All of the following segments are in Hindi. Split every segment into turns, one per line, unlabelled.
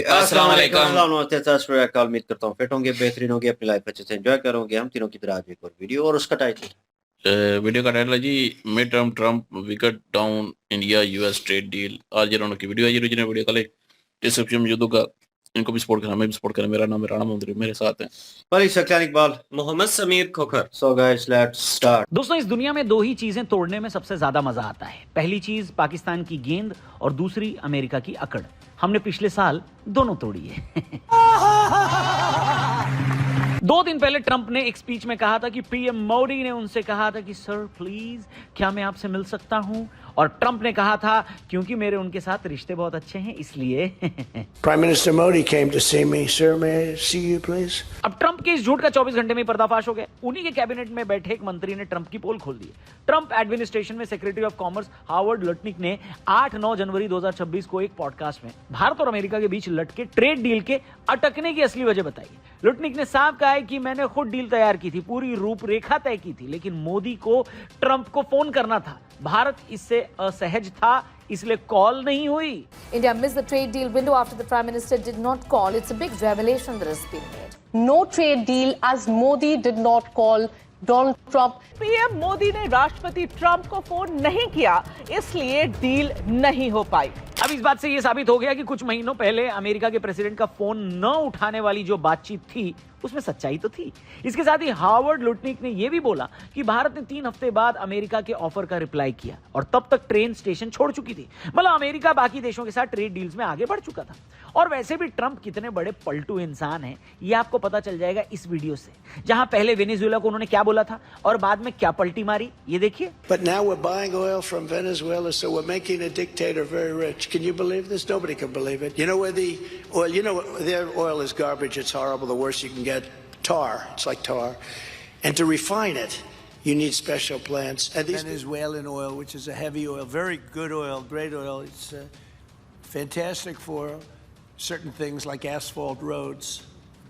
अस्सलाम वालेकुम।
अस्सलाम नमस्ते सत श्री अकाल। उम्मीद करता हूँ फिट होंगे, बेहतरीन होंगे, अपनी लाइफ अच्छे से एंजॉय करोगे। हम तीनों की तरह आज एक और वीडियो और उसका टाइटल
वीडियो का टाइटल है जी mid term Trump wicket down India US trade deal. आज ये की वीडियो है जी, ओरिजिनल वीडियो का डिस्क्रिप्शन में यूट्यूब का, इनको भी सपोर्ट करना, मैं भी सपोर्ट करना। मेरा नाम है राणा मंत्री, मेरे साथ हैं
बड़ी शक्लान Iqbal,
Mohammad Sameer Khokhar.
So guys let's start.
दोस्तों, इस दुनिया में दो ही चीजें तोड़ने में सबसे ज्यादा मजा आता है। पहली चीज पाकिस्तान की गेंद और दूसरी अमेरिका की अकड़। हमने पिछले साल दोनों तोड़ी है। 2 दिन पहले ट्रंप ने एक स्पीच में कहा था कि पीएम मोदी ने उनसे कहा था कि सर प्लीज क्या मैं आपसे मिल सकता हूं, और ट्रंप ने कहा था क्योंकि मेरे उनके साथ रिश्ते बहुत अच्छे हैं इसलिए।
Prime Minister Modi came to see me. Sir, may I see you, please?
अब ट्रंप के इस झूठ का 24 घंटे में पर्दाफाश हो गया। उन्हीं के कैबिनेट में बैठे एक मंत्री ने ट्रंप की पोल खोल दी। ट्रंप एडमिनिस्ट्रेशन में secretary of commerce Howard Lutnick ने 8-9 जनवरी 2026 को एक पॉडकास्ट में भारत और अमेरिका के बीच लटके ट्रेड डील के अटकने की असली वजह बताई। लुटनिक ने साफ कहा है कि मैंने खुद डील तैयार की थी, पूरी रूपरेखा तय की थी, लेकिन मोदी को ट्रंप को फोन करना था। भारत इससे असहज था, इसलिए कॉल नहीं हुई।
India missed the trade deal window after the Prime Minister did not call. It's a big revelation that has been made.
No trade deal as Modi did not call Donald Trump.
PM Modi ने राष्ट्रपति ट्रंप को फोन नहीं किया, इसलिए डील नहीं हो पाई।
अब इस बात से यह साबित हो गया कि कुछ महीनों पहले अमेरिका के प्रेसिडेंट का फोन न उठाने वाली जो बातचीत थी उसमें सच्चाई तो थी। इसके साथ ही हावर्ड लुटनिक ने यह भी बोला कि भारत ने 3 हफ्ते बाद अमेरिका के ऑफर का रिप्लाई किया और तब तक ट्रेन स्टेशन छोड़ चुकी थी। मतलब अमेरिका बाकी देशों के साथ ट्रेड डील्स में आगे बढ़ चुका था। और वैसे भी ट्रंप कितने बड़े पलटू इंसान हैं यह आपको पता चल जाएगा इस वीडियो से, जहां पहले वेनेजुएला को उन्होंने क्या बोला था और बाद में क्या पलटी मारी, ये देखिए।
But now we're buying oil from Venezuela, so we're making a dictator very rich. Can you believe this? Nobody can believe it. You know where the oil, their oil is garbage. It's horrible. The worst you can get. Tar. It's like tar. And to refine it, you need special plants. And these Venezuelan oil, which is a heavy oil, very good oil, great oil. It's fantastic for certain things like asphalt roads.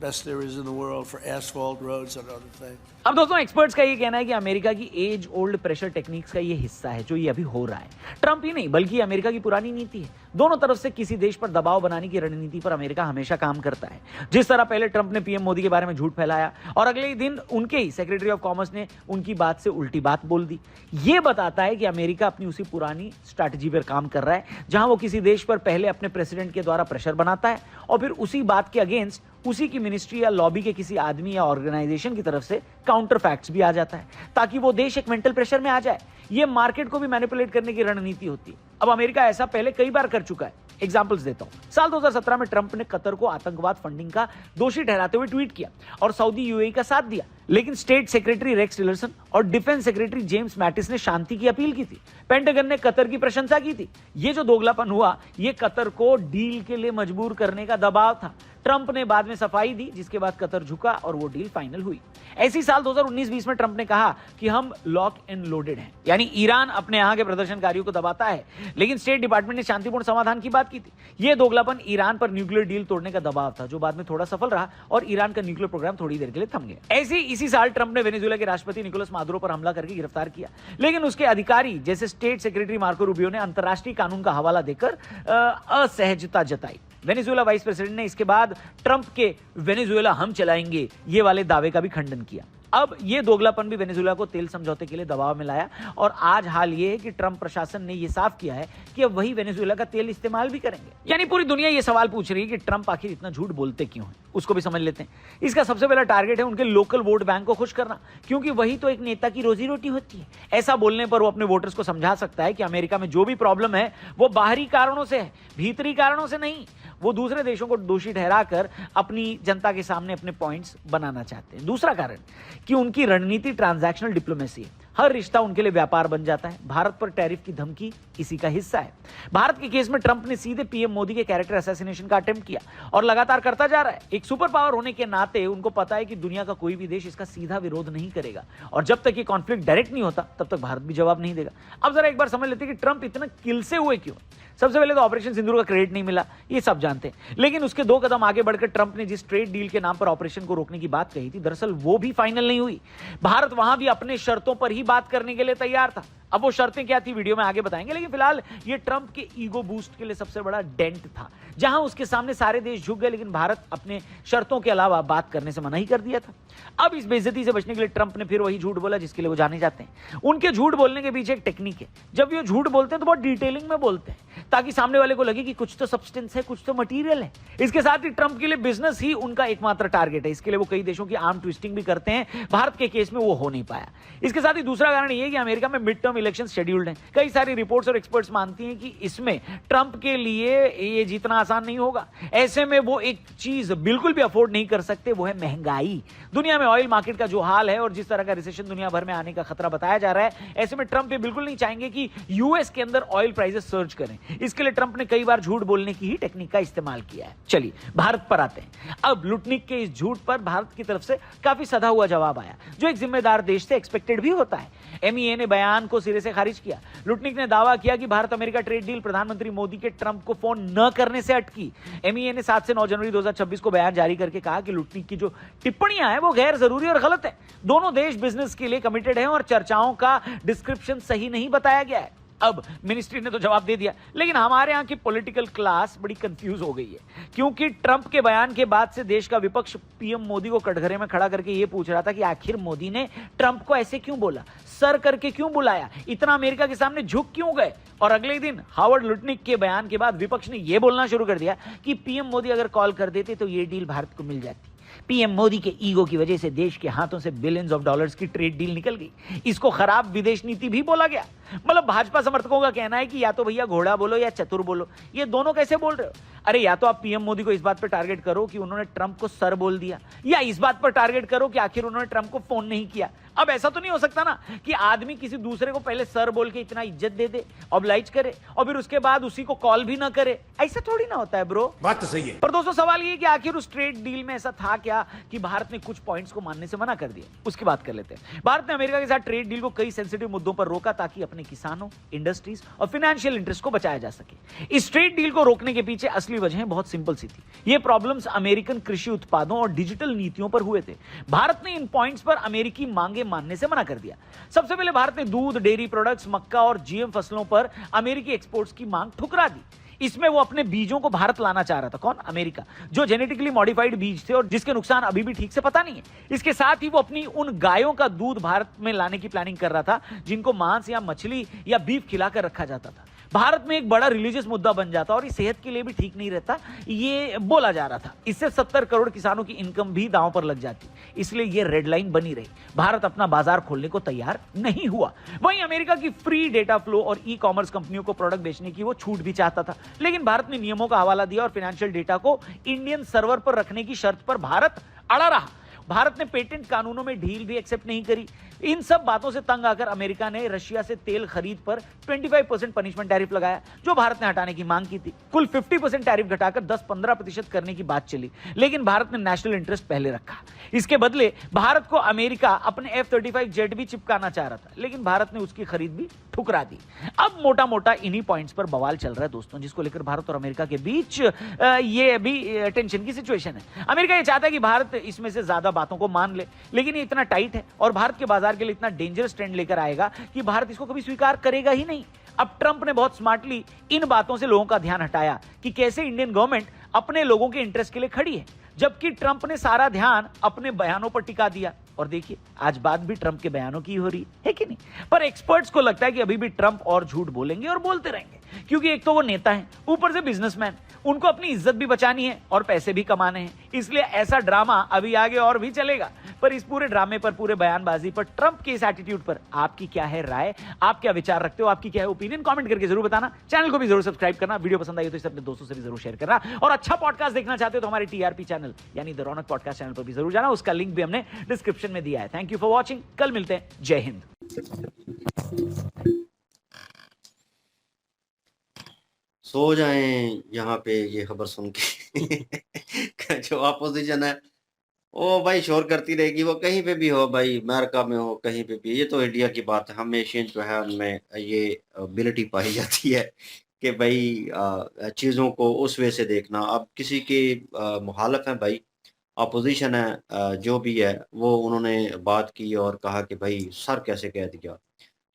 Best there is in the world for asphalt roads and other things.
अब दोस्तों, एक्सपर्ट्स का ये कहना है कि अमेरिका की एज ओल्ड प्रेशर टेक्निक्स का ये हिस्सा है जो ये अभी हो रहा है। ट्रंप ही नहीं बल्कि अमेरिका की पुरानी नीति है। दोनों तरफ से किसी देश पर दबाव बनाने की रणनीति पर अमेरिका हमेशा काम करता है। जिस तरह पहले ट्रंप ने पीएम मोदी के बारे में झूठ फैलाया और अगले ही दिन उनके ही सेक्रेटरी ऑफ कॉमर्स ने उनकी बात से उल्टी बात बोल दी। ये बताता है कि अमेरिका अपनी उसी पुरानी स्ट्रैटेजी पर काम कर रहा है, जहां वो किसी देश पर पहले अपने प्रेसिडेंट के द्वारा प्रेशर बनाता है और फिर उसी बात के अगेंस्ट उसी की मिनिस्ट्री या लॉबी के किसी आदमी या ऑर्गेनाइजेशन की तरफ से काउंटर फैक्ट्स भी आ जाता है ताकि वो देश एक मेंटल प्रेशर में आ जाए। ये मार्केट को भी मैनिपुलेट करने की रणनीति होती है। अब अमेरिका ऐसा पहले कई बार कर चुका है। एग्जांपल्स देता हूं। साल 2017 में ट्रंप ने कतर को आतंकवाद फंडिंग का दोषी ठहराते हुए ट्वीट किया और सऊदी यूएई का साथ दिया, लेकिन स्टेट सेक्रेटरी रेक्स टिलरसन और डिफेंस सेक्रेटरी जेम्स मैटिस ने शांति की अपील की थी। पेंटागन ने कतर की प्रशंसा की थी। ये जो दोगलापन हुआ, ये कतर को डील के लिए मजबूर करने का दबाव था। ट्रंप ने बाद में सफाई दी, जिसके बाद कतर झुका और वो डील फाइनल हुई। ऐसी साल 2019-20 में ट्रंप ने कहा कि हम लॉक एंड लोडेड हैं, यानी ईरान अपने यहां के प्रदर्शनकारियों को दबाता है, लेकिन स्टेट डिपार्टमेंट ने शांतिपूर्ण समाधान की बात की थी। यह दोगलापन ईरान पर न्यूक्लियर डील तोड़ने का दबाव था, जो बाद में थोड़ा सफल रहा और ईरान का न्यूक्लियर प्रोग्राम थोड़ी देर के लिए थम गया। ऐसे इसी साल ट्रंप ने वेनेजुएला के राष्ट्रपति निकोलस मादुरो पर हमला करके गिरफ्तार किया, लेकिन उसके अधिकारी जैसे स्टेट सेक्रेटरी मार्को रूबियो ने अंतर्राष्ट्रीय कानून का हवाला देकर असहजता जताई। वेनेजुएला वाइस प्रेसिडेंट ने इसके बाद ट्रंप के वेनेजुएला हम चलाएंगे ये वाले दावे का भी खंडन किया। अब ये दोगलापन भी वेनेजुएला को तेल समझौते के लिए दबाव में लाया और आज हाल ये है कि ट्रंप प्रशासन ने ये साफ किया है कि अब वही वेनेजुएला का तेल इस्तेमाल भी करेंगे। यानी पूरी दुनिया ये सवाल पूछ रही है कि ट्रंप आखिर इतना झूठ बोलते क्यों हैं। उसको भी समझ लेते हैं। इसका सबसे पहला टारगेट है उनके लोकल वोट बैंक को खुश करना, क्योंकि वही तो एक नेता की रोजी रोटी होती है। ऐसा बोलने पर वो अपने वोटर्स को समझा सकता है कि अमेरिका में जो भी प्रॉब्लम है वो बाहरी कारणों से है, भीतरी कारणों से नहीं। वो दूसरे देशों को दोषी ठहराकर अपनी जनता के सामने अपने पॉइंट्स बनाना चाहते हैं। दूसरा कारण कि उनकी रणनीति ट्रांजैक्शनल डिप्लोमेसी है। हर रिश्ता उनके लिए व्यापार बन जाता है। भारत पर टैरिफ की धमकी इसी का हिस्सा है। भारत के केस में ट्रंप ने सीधे पीएम मोदी के कैरेक्टर असैसिनेशन का अटेम्प्ट किया और लगातार करता जा रहा है। एक सुपर पावर होने के नाते उनको पता है कि दुनिया का कोई भी देश इसका सीधा विरोध नहीं करेगा और जब तक ये कॉन्फ्लिक्ट डायरेक्ट नहीं होता तब तक भारत भी जवाब नहीं देगा। अब जरा एक बार समझ लेते हैं कि ट्रंप इतना किलसे हुए क्यों। सबसे पहले तो ऑपरेशन सिंदूर का क्रेडिट नहीं मिला, ये सब जानते हैं, लेकिन उसके 2 कदम आगे बढ़कर ट्रंप ने जिस ट्रेड डील के नाम पर ऑपरेशन को रोकने की बात कही थी, दरअसल वो भी फाइनल नहीं हुई। भारत वहां भी अपने शर्तों पर ही बात करने के लिए तैयार था। अब वो शर्तें क्या थी वीडियो में आगे बताएंगे, लेकिन फिलहाल ये ट्रंप के ईगो बूस्ट के लिए सबसे बड़ा डेंट था, जहां उसके सामने सारे देश झुक गए, लेकिन भारत अपने शर्तों के अलावा बात करने से मना ही कर दिया था। अब इस बेइज्जती से बचने के लिए ट्रंप ने फिर वही झूठ बोला जिसके लिए वो जाने जाते हैं। उनके झूठ बोलने के पीछे एक टेक्निक है। जब वो झूठ बोलते हैं तो बहुत डिटेलिंग में बोलते हैं, ताकि सामने वाले को लगे कि कुछ तो सब्सटेंस है, कुछ तो मटीरियल है। इसके साथ ही ट्रंप के लिए बिजनेस ही उनका एकमात्र टारगेट है। इसके लिए वो कई देशों की आर्म ट्विस्टिंग भी करते हैं। भारत के केस में वो हो नहीं पाया। इसके साथ ही दूसरा कारण ये है कि अमेरिका में मिड टर्म इलेक्शन शेड्यूल्ड है। कई सारी रिपोर्ट्स और एक्सपर्ट्स मानती हैं कि इसमें ट्रंप के लिए ये जीतना आसान नहीं होगा। ऐसे में वो एक चीज बिल्कुल भी अफोर्ड नहीं कर सकते, वो है महंगाई। दुनिया में ऑयल मार्केट का जो हाल है और जिस तरह का रिसेशन दुनिया भर में आने का खतरा बताया जा रहा है, ऐसे में ट्रंप ये बिल्कुल नहीं चाहेंगे कि यूएस के अंदर ऑयल प्राइसेस सर्ज करें। इसके लिए ट्रंप ने कई बार झूठ बोलने की ही टेक्निक का इस्तेमाल किया है। चलिए भारत पर आते हैं। अब लुटनिक के इस झूठ पर भारत की तरफ से काफी सधा हुआ जवाब आया, जो एक जिम्मेदार देश से एक्सपेक्टेड भी होता है। एमईए ने बयान को सिरे से खारिज किया। लुटनिक ने दावा किया कि भारत अमेरिका ट्रेड डील प्रधानमंत्री मोदी के ट्रंप को फोन न करने से अटकी। एमईए ने 7 से 9 जनवरी 2026 को बयान जारी करके कहा कि लुटनिक की जो टिप्पणियां हैं वो गैर जरूरी और गलत है। दोनों देश बिजनेस के लिए कमिटेड हैं और चर्चाओं का डिस्क्रिप्शन सही नहीं बताया गया है। अब मिनिस्ट्री ने तो जवाब दे दिया, लेकिन हमारे यहां की पॉलिटिकल क्लास बड़ी कंफ्यूज हो गई है, क्योंकि ट्रंप के बयान के बाद से देश का विपक्ष पीएम मोदी को कटघरे में खड़ा करके यह पूछ रहा था कि आखिर मोदी ने ट्रंप को ऐसे क्यों बोला, सर करके क्यों बुलाया, इतना अमेरिका के सामने झुक क्यों गए। और अगले दिन हावर्ड लुटनिक के बयान के बाद विपक्ष ने यह बोलना शुरू कर दिया कि पीएम मोदी अगर कॉल कर देते तो यह डील भारत को मिल जाती। पीएम मोदी के ईगो की वजह से देश के हाथों से बिलियंस ऑफ डॉलर्स की ट्रेड डील निकल गई। इसको खराब विदेश नीति भी बोला गया। मतलब भाजपा समर्थकों का कहना है कि या तो भैया घोड़ा बोलो या चतुर बोलो, ये दोनों कैसे बोल रहे हो। अरे या तो आप पीएम मोदी को इस बात पर टारगेट करो कि उन्होंने ट्रंप को सर बोल दिया, या इस बात पर टारगेट करो कि आखिर उन्होंने ट्रंप को फोन नहीं किया। अब ऐसा तो नहीं हो सकता ना कि आदमी किसी दूसरे को पहले सर बोल के इतना इज्जत दे दे, ऑब्लाइज करे, और फिर उसके बाद उसी को कॉल भी ना करे। ऐसा थोड़ी ना होता है ब्रो।
बात तो सही है।
पर दोस्तों सवाल ये कि आखिर उस ट्रेड डील में ऐसा था क्या कि भारत ने कुछ पॉइंट्स को मानने से मना कर दिया। उसकी बात कर लेते हैं। भारत ने अमेरिका के साथ ट्रेड डील को कई सेंसिटिव मुद्दों पर रोका ताकि अपने किसानों, इंडस्ट्रीज और फाइनेंशियल इंटरेस्ट को बचाया जा सके। इस ट्रेड डील को रोकने के पीछे असली वजह बहुत सिंपल सी थी। ये प्रॉब्लम्स अमेरिकन कृषि उत्पादों और डिजिटल नीतियों पर हुए थे। भारत ने इन पॉइंट्स पर अमेरिकी मांगे मानने से मना कर दिया। सबसे पहले भारत ने दूध, डेयरी प्रोडक्ट्स, मक्का और जीएम फसलों पर अमेरिकी एक्सपोर्ट्स की मांग ठुकरा दी। इसमें वो अपने बीजों को भारत लाना चाह रहा था। कौन? अमेरिका, जो जेनेटिकली मॉडिफाइड बीज थे और जिसके नुकसान अभी भी ठीक से पता नहीं है। इसके साथ ही वो अपनी उन गायों का दूध भारत में लाने की प्लानिंग कर रहा था जिनको मांस या मछली या बीफ खिलाकर रखा जाता था। भारत में एक बड़ा रिलीजियस मुद्दा बन जाता और ये सेहत के लिए भी ठीक नहीं रहता, ये बोला जा रहा था। इससे 70 करोड़ किसानों की इनकम भी दांव पर लग जाती, इसलिए ये रेड लाइन बनी रही। भारत अपना बाजार खोलने को तैयार नहीं हुआ। वहीं अमेरिका की फ्री डेटा फ्लो और ई कॉमर्स कंपनियों को प्रोडक्ट बेचने की वो छूट भी चाहता था, लेकिन भारत ने नियमों का हवाला दिया और फाइनेंशियल डेटा को इंडियन सर्वर पर रखने की शर्त पर भारत अड़ा रहा। भारत ने पेटेंट कानूनों में ढील भी एक्सेप्ट नहीं करी। इन सब बातों से तंग आकर अमेरिका ने रशिया से तेल खरीद पर 25% पनिशमेंट टैरिफ लगाया, जो भारत ने हटाने की मांग की थी। कुल 50% टैरिफ घटाकर 10-15% करने की बात चली, लेकिन भारत ने नेशनल इंटरेस्ट पहले रखा। इसके बदले भारत को अमेरिका अपने F-35 जेट भी चिपकाना चाह रहा था, लेकिन भारत ने उसकी खरीद भी ठुकरा दी। अब मोटा मोटा इन्हीं पॉइंट्स पर बवाल चल रहा है दोस्तों, जिसको लेकर भारत और अमेरिका के बीच ये भी टेंशन की सिचुएशन है। अमेरिका ये चाहता है कि भारत इसमें से ज्यादा बातों को मान ले, लेकिन ये इतना टाइट है और भारत के बाजार के लिए इतना डेंजरस ट्रेंड लेकर आएगा कि भारत इसको कभी स्वीकार करेगा ही नहीं। अब ट्रंप ने बहुत स्मार्टली इन बातों से लोगों का ध्यान हटाया कि कैसे इंडियन गवर्नमेंट अपने लोगों के इंटरेस्ट के लिए खड़ी है, जबकि ट्रंप ने सारा ध्यान अपने बयानों पर टिका दिया। और देखिए आज बात भी ट्रंप के बयानों की हो रही है कि नहीं। पर एक्सपर्ट्स को लगता है कि अभी भी ट्रंप और झूठ बोलेंगे और बोलते रहेंगे, क्योंकि एक तो वो नेता हैं, ऊपर से बिजनेसमैन, उनको अपनी इज्जत भी बचानी है और पैसे भी कमाने हैं। इसलिए ऐसा ड्रामा अभी आगे और भी चलेगा। पर इस पूरे ड्रामे पर, पूरे बयानबाजी पर, ट्रंप के इस एटीट्यूड पर आपकी क्या है राय? आप क्या विचार रखते हो? आपकी क्या है ओपिनियन? कमेंट करके जरूर बताना। चैनल को भी जरूर सब्सक्राइब करना। वीडियो पसंद आई तो इसे अपने दोस्तों से भी जरूर शेयर करना। और अच्छा पॉडकास्ट देखना चाहते हो तो हमारे टीआरपी चैनल यानी द रौनक पॉडकास्ट चैनल पर भी जरूर जाना। उसका लिंक भी हमने डिस्क्रिप्शन में दिया है। Thank you for watching. कल मिलते हैं। जय हिंद।
सो जाएं यहाँ पे ये खबर सुन के जो अपोजिशन है वो भाई शोर करती रहेगी, वो कहीं पे भी हो भाई, अमेरिका में हो, कहीं पे भी। ये तो इंडिया की बात है, हम एशियन जो है उनमें ये एबिलिटी पाई जाती है कि भाई चीज़ों को उस वे से देखना। अब किसी के मुखालफ हैं भाई, अपोजिशन है जो भी है वो उन्होंने बात की और कहा कि भाई सर कैसे कह दिया,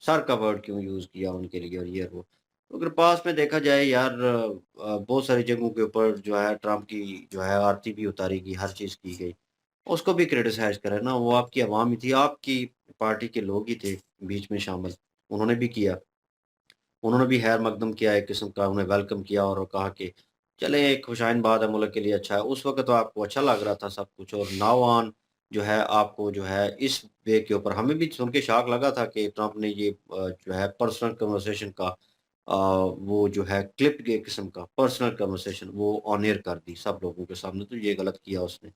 सर का वर्ड क्यों यूज़ किया उनके लिए और ये और वो। तो अगर पास में देखा जाए यार बहुत सारी जगहों के ऊपर जो है ट्रम्प की जो है आरती भी उतारी गई, हर चीज़ की गई। उसको भी क्रिटिसाइज़ करें ना, वो आपकी आवाम ही थी, आपकी पार्टी के लोग ही थे बीच में शामिल, उन्होंने भी किया। उन्होंने भी खैर मकदम किया एक किस्म का, उन्हें वेलकम किया और कहा कि चलें एक खुशआइन बात है, मुल्क के लिए अच्छा है। उस वक़्त तो आपको अच्छा लग रहा था सब कुछ और नाउ ऑन जो है आपको जो है इस वे के ऊपर हमें भी सुन के शॉक लगा था कि ट्रम्प ने ये जो है पर्सनल कन्वर्सेशन का वो जो है क्लिप के किस्म का पर्सनल कन्वर्सेशन वो ऑन एयर कर दी सब लोगों के सामने, तो ये गलत किया उसने।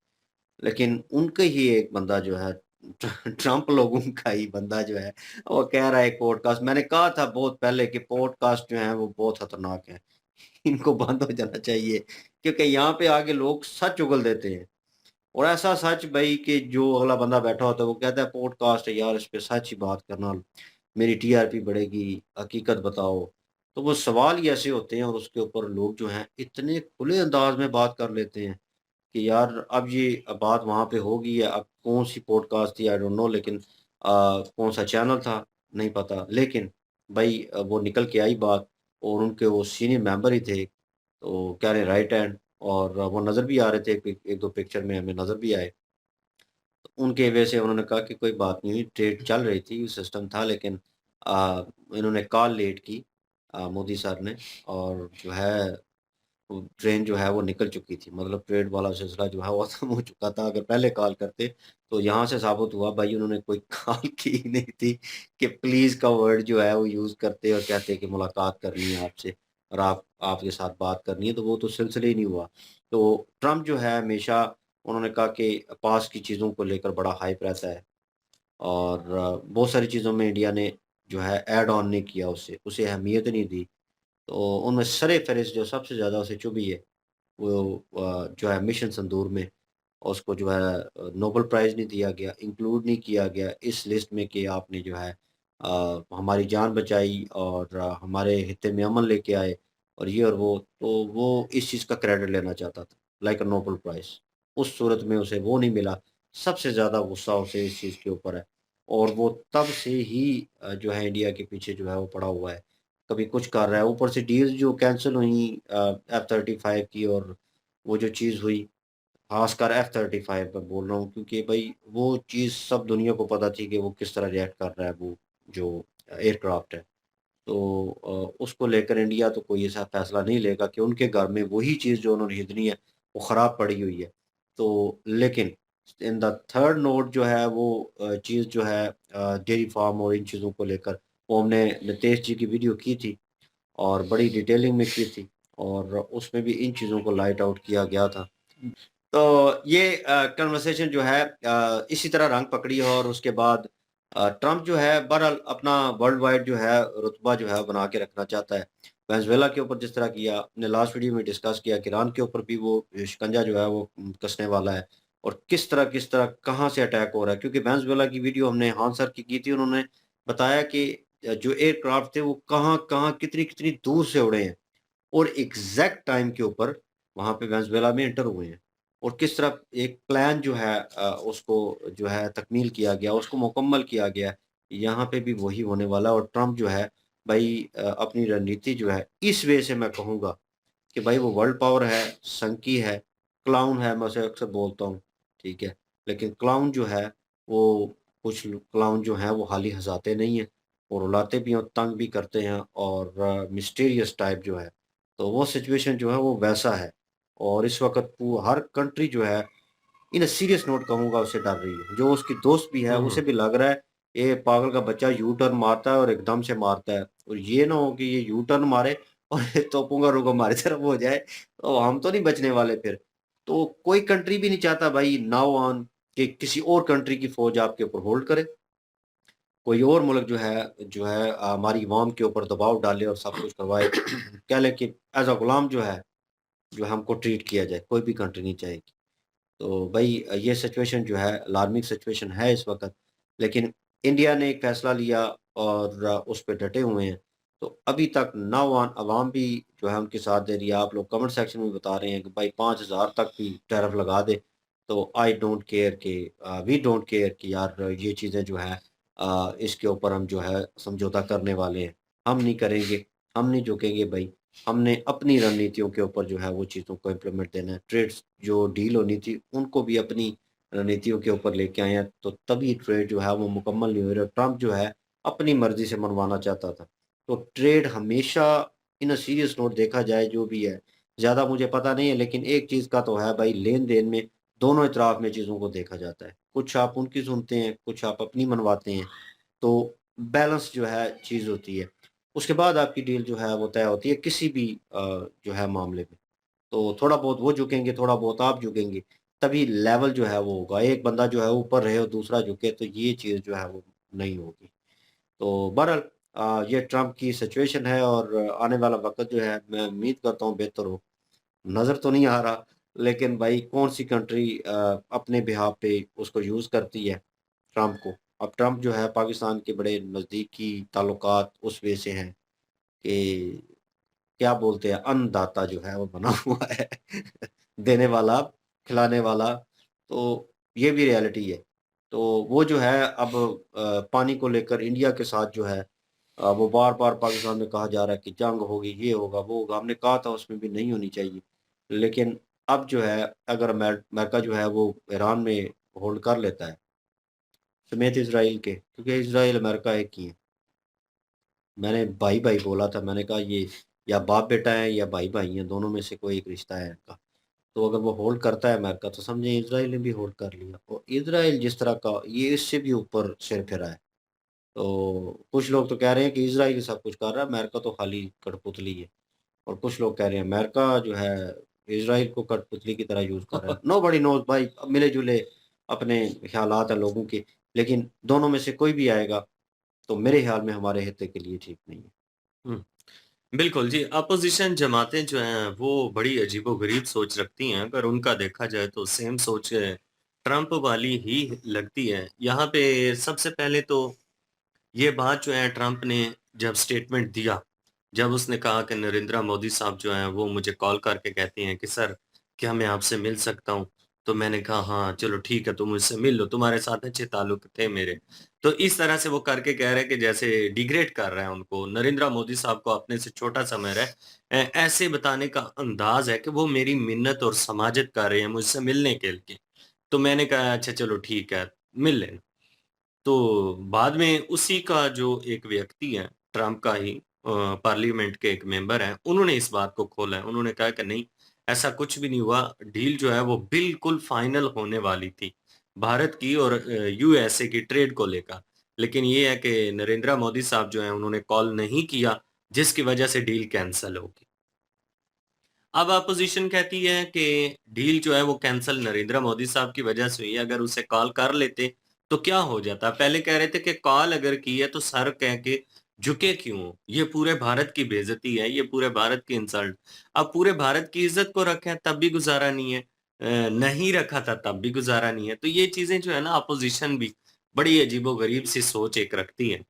लेकिन उनके ही एक बंदा जो है ट्रम्प लोगों का ही बंदा जो है वो कह रहा है एक पॉडकास्ट, मैंने कहा था बहुत पहले कि पॉडकास्ट जो है वो बहुत खतरनाक है। इनको बंद हो जाना चाहिए क्योंकि यहाँ पे आके लोग सच उगल देते हैं और ऐसा सच भाई कि जो अगला बंदा बैठा होता है वो कहता है पॉडकास्ट है यार, इस पे सच ही बात करना, मेरी टीआरपी बढ़ेगी, हकीकत बताओ। तो वो सवाल ही ऐसे होते हैं और उसके ऊपर लोग जो हैं इतने खुले अंदाज में बात कर लेते हैं कि यार अब ये बात वहाँ पे होगी या अब कौन-सी पॉडकास्ट थी आई डोंट नो, लेकिन कौन-सा चैनल था नहीं पता। लेकिन भई वो निकल के आई बात और उनके वो सीनियर मेंबर ही थे, तो कह रहे राइट हैंड और वो नज़र भी आ रहे थे, 1-2 पिक्चर में हमें नज़र भी आए। तो उनके वजह से उन्होंने कहा कि कोई बात नहीं हुई, ट्रेड चल रही थी, सिस्टम था, लेकिन इन्होंने कॉल लेट की मोदी सर ने और जो है वो ट्रेन जो है वो निकल चुकी थी, मतलब ट्रेड वाला सिलसिला जो है वो ख़त्म हो चुका था। अगर पहले कॉल करते तो यहाँ से साबित हुआ भाई उन्होंने कोई कॉल की ही नहीं थी कि प्लीज़ का वर्ड जो है वो यूज़ करते और कहते कि मुलाकात करनी है आपसे और आपके साथ बात करनी है, तो वो तो सिलसिला ही नहीं हुआ। तो ट्रम्प जो है हमेशा उन्होंने कहा कि पास की चीज़ों को लेकर बड़ा हाइप रहता है और बहुत सारी चीज़ों में इंडिया ने जो है ऐड ऑन नहीं किया उसे, उसे अहमियत नहीं दी। तो उनमें सर-ए-फ़हरिस्त जो सबसे ज़्यादा उसे चुभी है, वो जो है मिशन संदूर में उसको जो है नोबेल प्राइज़ नहीं दिया गया, इंक्लूड नहीं किया गया इस लिस्ट में कि आपने जो है हमारी जान बचाई और हमारे हित्ते में अमन लेके आए और ये और वो वो इस चीज़ का क्रेडिट लेना चाहता था, लाइक अ नोबेल प्राइज़। उस सूरत में उसे वो नहीं मिला, सबसे ज़्यादा गुस्सा उसे इस चीज़ के ऊपर है और वो तब से ही जो है इंडिया के पीछे जो है वो पड़ा हुआ है। कभी कुछ कर रहा है, ऊपर से डील्स जो कैंसल हुई F-35 की और वो जो चीज़ हुई, ख़ासकर F-35 मैं बोल रहा हूँ क्योंकि भई वो चीज़ सब दुनिया को पता थी कि वो किस तरह रिएक्ट कर रहा है वो जो एयरक्राफ्ट है। तो उसको लेकर इंडिया तो कोई ऐसा फ़ैसला नहीं लेगा कि उनके घर में वही चीज़ जो उन्होंने खरीदनी है, वो ख़राब पड़ी हुई है। तो लेकिन इन द थर्ड नोट जो है वो चीज़ जो है डेयरी फार्म और इन चीज़ों को लेकर वो हमने नितेश जी की वीडियो की थी और बड़ी डिटेलिंग में की थी और उसमें भी इन चीज़ों को लाइट आउट किया गया था। तो ये कन्वर्सेशन जो है इसी तरह रंग पकड़ी है और उसके बाद ट्रम्प जो है बहरहाल अपना वर्ल्ड वाइड जो है रुतबा जो है बना के रखना चाहता है। वेनेज़ुएला के ऊपर जिस तरह किया, हमने लास्ट वीडियो में डिस्कस किया कि ईरान के ऊपर भी वो शिकंजा जो है वो कसने वाला है और किस तरह कहाँ से अटैक हो रहा है क्योंकि वेनेज़ुएला की वीडियो हमने हान सर की थी, उन्होंने बताया कि जो एयरक्राफ्ट थे वो कहाँ-कहाँ, कितनी-कितनी दूर से उड़े हैं। और एग्ज़ैक्ट टाइम के ऊपर वहाँ पे वेनेज़ुएला में एंटर हुए हैं और किस तरह एक प्लान जो है उसको जो है तकमील किया गया, उसको मुकम्मल किया गया। यहाँ पे भी वही होने वाला है और ट्रम्प जो है भई अपनी रणनीति जो है इस वे से मैं कहूँगा कि भाई वो वर्ल्ड पावर है, संकी है, क्लाउन है, मैं उसे अक्सर बोलता हूँ, ठीक है? लेकिन क्लाउन जो है वो कुछ क्लाउन जो हैं वो हाली हँसाते नहीं हैं और रुलाते भी हैं और तंग भी करते हैं और मिस्टीरियस टाइप जो है। तो वो सिचुएशन जो है वो वैसा है और इस वक़्त पू हर कंट्री जो है इन अ सीरियस नोट कहूँगा उसे डर रही है। जो उसकी दोस्त भी है उसे भी लग रहा है ये पागल का बच्चा यू टर्न मारता है और एकदम से मारता है और ये ना हो कि ये यू टर्न मारे और ये तोपों का रुख हमारी तरफ हो जाए, तो हम तो नहीं बचने वाले फिर। तो कोई कंट्री भी नहीं चाहता भाई नाउ ऑन कि किसी और कंट्री की फ़ौज आपके ऊपर होल्ड करे। कोई और मुल्क जो है हमारी अवाम के ऊपर दबाव डाले और सब कुछ करवाए। कह लें कि एज़ अ गुलाम जो है हमको ट्रीट किया जाए, कोई भी कंट्री नहीं चाहेगी। तो भई ये सिचुएशन जो है अलार्मिंग सिचुएशन है इस वक़्त, लेकिन इंडिया ने एक फ़ैसला लिया और उस पे डटे हुए हैं। तो अभी तक नौजवान अवाम भी जो है उनके साथ दे रही है। आप लोग कमेंट सेक्शन में बता रहे हैं कि भाई 5000 तक भी टैरिफ लगा दे। तो आई डोंट केयर कि वी डोंट केयर कि यार ये चीज़ें जो है इसके ऊपर हम जो है समझौता करने वाले हैं। हम नहीं करेंगे, हम नहीं झुकेंगे भाई। हमने अपनी रणनीतियों के ऊपर जो है वो चीज़ों को इम्प्लीमेंट देना है। ट्रेड्स जो डील होनी थी उनको भी अपनी रणनीतियों के ऊपर लेके आए हैं, तो तभी ट्रेड जो है वो मुकम्मल नहीं हो रहा। ट्रम्प जो है अपनी मर्ज़ी से मनवाना चाहता था। तो ट्रेड हमेशा इन अ सीरियस नोट देखा जाए जो भी है, ज़्यादा मुझे पता नहीं है, लेकिन एक चीज़ का तो है भाई, लेन-देन में दोनों इतराफ में चीज़ों को देखा जाता है। कुछ आप उनकी सुनते हैं, कुछ आप अपनी मनवाते हैं, तो बैलेंस जो है चीज़ होती है। उसके बाद आपकी डील जो है वो तय होती है किसी भी जो है मामले में। तो थोड़ा बहुत वो झुकेंगे, थोड़ा बहुत आप झुकेंगे, तभी लेवल जो है वो होगा। एक बंदा जो है ऊपर रहे और दूसरा झुके, तो ये चीज़ जो है वो नहीं होगी। तो बहरहाल ये ट्रम्प की सिचुएशन है और आने वाला वक़्त जो है मैं उम्मीद करता हूँ बेहतर हो। नज़र तो नहीं आ रहा, लेकिन भाई कौन-सी कंट्री अपने बिहाफ़ पे उसको यूज़ करती है, ट्रम्प को। अब ट्रम्प जो है पाकिस्तान के बड़े नज़दीकी ताल्लुकात उस वजह से हैं कि क्या बोलते हैं, अन्नदाता जो है वो बना हुआ है। देने वाला, खिलाने वाला, तो ये भी रियलिटी है। तो वो जो है अब पानी को लेकर इंडिया के साथ जो है वो बार-बार पाकिस्तान में कहा जा रहा है कि जंग होगी, ये होगा, वो होगा। हमने कहा था उसमें भी नहीं होनी चाहिए। लेकिन अब जो है अगर अमेरिका जो है वो ईरान में होल्ड कर लेता है, समेत इज़राइल के, क्योंकि इज़राइल अमेरिका एक ही है। मैंने भाई-भाई बोला था, मैंने कहा ये या बाप-बेटा है या भाई-भाई हैं, दोनों में से कोई एक रिश्ता है इनका। तो अगर वो होल्ड करता है अमेरिका, तो समझें इज़राइल ने भी होल्ड कर लिया, और इज़राइल जिस तरह का, ये इससे भी ऊपर सिर फिरा है। तो कुछ लोग तो कह रहे हैं कि इज़राइल सब कुछ कर रहा है, अमेरिका तो खाली कठपुतली है। और कुछ लोग कह रहे हैं अमेरिका जो है इज़राइल को कठपुतली की तरह यूज़ कर रहा है। नोबडी नोज़ भाई, अब मिले-जुले अपने ख़्यालात हैं लोगों के, लेकिन दोनों में से कोई भी आएगा, तो मेरे ख़्याल में हमारे हित के लिए ठीक नहीं है।
हुँ। बिल्कुल जी, अपोज़िशन जमातें जो हैं वो बड़ी अजीबो-गरीब सोच रखती हैं। अगर उनका देखा जाए तो सेम सोच ट्रम्प वाली ही लगती है। यहाँ पे सबसे पहले तो ये बात जो है ट्रम्प ने जब स्टेटमेंट दिया, जब उसने कहा कि नरेंद्र मोदी साहब जो हैं वो मुझे कॉल करके कहते हैं कि सर क्या मैं आपसे मिल सकता हूँ? तो मैंने कहा हाँ, चलो ठीक है तुम मुझसे मिल लो, तुम्हारे साथ अच्छे ताल्लुक थे मेरे। तो इस तरह से वो करके कह रहे हैं कि जैसे डिग्रेड कर रहा है उनको, नरेंद्र मोदी साहब को अपने से छोटा समझ रहा है। ऐसे बताने का अंदाज़ है कि वो मेरी मिन्नत और समाजत कर रहे हैं मुझसे मिलने के लिए। तो मैंने कहा अच्छा चलो ठीक है, मिल लेना। तो बाद में उसी का जो एक व्यक्ति है, ट्रम्प का ही पार्लियामेंट के एक मेंबर हैं, उन्होंने इस बात को खोला है। उन्होंने कहा कि नहीं, ऐसा कुछ भी नहीं हुआ। डील जो है वो बिल्कुल फाइनल होने वाली थी, भारत की और यूएसए की ट्रेड को लेकर। लेकिन ये है कि नरेंद्र मोदी साहब जो हैं, उन्होंने कॉल नहीं किया, जिसकी वजह से डील कैंसल हो गई। अब अपोज़िशन कहती है कि डील जो है वो कैंसल नरेंद्र मोदी साहब की वजह से हुई है, अगर उसे कॉल कर लेते तो क्या हो जाता? पहले कह रहे थे कि कॉल अगर की है तो सर कह के झुके क्यों? ये पूरे भारत की बेइज़्ज़ती है, ये पूरे भारत की इंसल्ट। अब पूरे भारत की इज़्ज़त को रखा है तब भी गुज़ारा नहीं है, नहीं रखा था तब भी गुज़ारा नहीं है। तो ये चीज़ें जो है ना अपोज़िशन भी बड़ी अजीबो-गरीब सी सोच एक रखती है।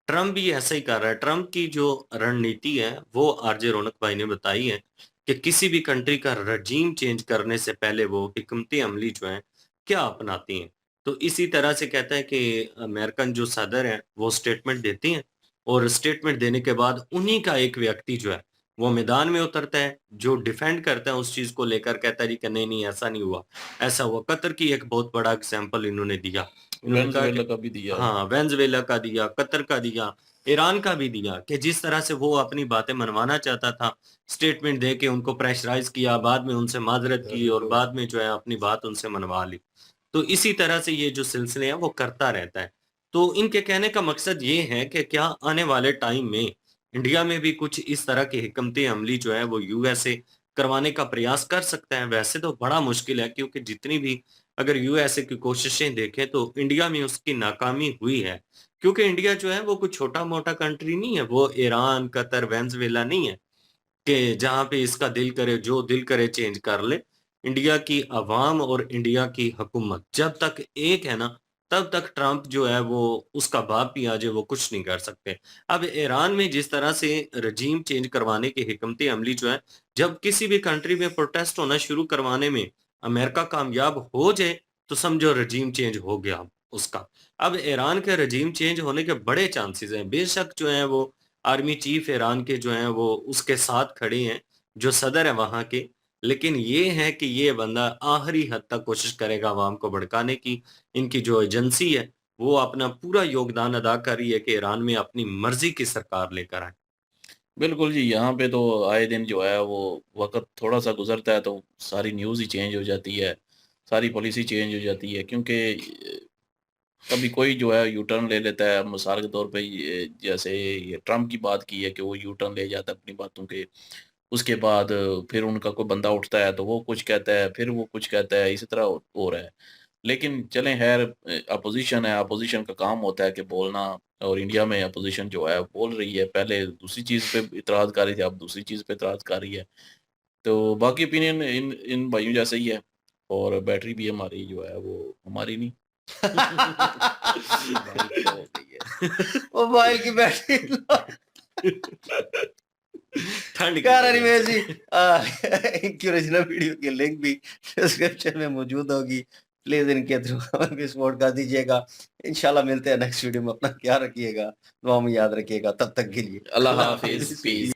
ट्रम्प भी ऐसा ही कर रहा है। ट्रम्प की जो रणनीति है, वो आरजे रौनक भाई ने बताई है कि किसी भी कंट्री का रजीम चेंज करने से पहले वो हिकमत अमली जो हैं, क्या अपनाती हैं। तो इसी तरह से कहता है कि अमेरिकन जो सदर हैं, वो स्टेटमेंट देती हैं और स्टेटमेंट देने के बाद उन्हीं का एक व्यक्ति जो है, वो मैदान में उतरता है, जो डिफेंड करता है उस चीज़ को लेकर, कहता है जी कि नहीं-नहीं ऐसा नहीं हुआ, ऐसा हुआ। कतर की एक बहुत बड़ा एग्ज़ाम्पल इन्होंने दिया। इन्होंने कहा
वेनेज़ुएला
कि
का भी दिया है।
हाँ, वेनेज़ुएला का दिया, कतर का दिया, ईरान का भी दिया कि जिस तरह से वो अपनी बातें मनवाना चाहता था, स्टेटमेंट दे के उनको प्रेशराइज़ किया, बाद में उनसे माज़रत की और बाद में जो है अपनी बात उनसे मनवा ली। तो इसी तरह से ये जो सिलसिले हैं वो करता रहता है। तो इनके कहने का मकसद ये है कि क्या आने वाले टाइम में इंडिया में भी कुछ इस तरह की हिकमत अमली जो है वो यूएसए करवाने का प्रयास कर सकता है? वैसे तो बड़ा मुश्किल है क्योंकि जितनी भी अगर यूएसए की कोशिशें देखें तो इंडिया में उसकी नाकामी हुई है। क्योंकि इंडिया जो है वो कोई छोटा-मोटा कंट्री नहीं है, वो ईरान, कतर, वेनेज़ुएला नहीं है कि जहाँ पे इसका दिल करे, जो दिल करे चेंज कर ले। इंडिया की अवाम और इंडिया की हुकूमत जब तक एक है ना, तब तक ट्रम्प जो है वो उसका बाप भी आ जाए वो कुछ नहीं कर सकते। अब ईरान में जिस तरह से रजीम चेंज करवाने की हिकमत अमली जो है, जब किसी भी कंट्री में प्रोटेस्ट होना शुरू करवाने में अमेरिका कामयाब हो जाए तो समझो रजीम चेंज हो गया उसका। अब ईरान के रजीम चेंज होने के बड़े चांसेस हैं। बेशक जो है वो आर्मी चीफ ईरान के जो हैं वो उसके साथ खड़े हैं, जो सदर है वहाँ के। लेकिन ये है कि ये बंदा आखिरी हद तक कोशिश करेगा अवाम को भड़काने की। इनकी जो एजेंसी है वो अपना पूरा योगदान अदा कर रही है कि ईरान में अपनी मर्जी की सरकार लेकर आए।
बिल्कुल जी, यहाँ पे तो आए दिन जो है वो वक़्त थोड़ा-सा गुज़रता है तो सारी न्यूज़ ही चेंज हो जाती है, सारी पॉलिसी चेंज हो जाती है क्योंकि कभी कोई जो है यू टर्न ले लेता है। मिसाल के तौर पे ये जैसे ये ट्रम्प की बात की है कि वो यू टर्न ले जाता है अपनी बातों के। उसके बाद फिर उनका कोई बंदा उठता है तो वो कुछ कहता है, फिर वो कुछ कहता है, इसी तरह हो रहा है। लेकिन चलें ख़ैर, अपोज़िशन है, अपोज़िशन का काम होता है कि बोलना। और इंडिया में अपोज़िशन जो है बोल रही है, पहले दूसरी चीज़ पे इतराज़ कर रही थी, अब दूसरी चीज़ पे इतराज़ कर रही है। तो बाकी ओपिनियन इन इन भाइयों जैसा ही है और बैटरी भी हमारी जो है वो हमारी नहीं, मोबाइल खो गई है।
मोबाइल की बैटरी
ठंड की
खैर
वजह
एनीवेज
से।
जी इनकी ओरिजिनल वीडियो की लिंक भी डिस्क्रिप्शन में मौजूद होगी। प्लीज इनके थ्रू हमें भी सपोर्ट कर दीजिएगा। इंशाल्लाह मिलते हैं नेक्स्ट वीडियो में। अपना ख्याल रखिएगा, दुआ में याद रखिएगा। तब तक के लिए
अल्लाह
अल्लाह
हाफ़िज़,
हाफ़िज़।
पीस।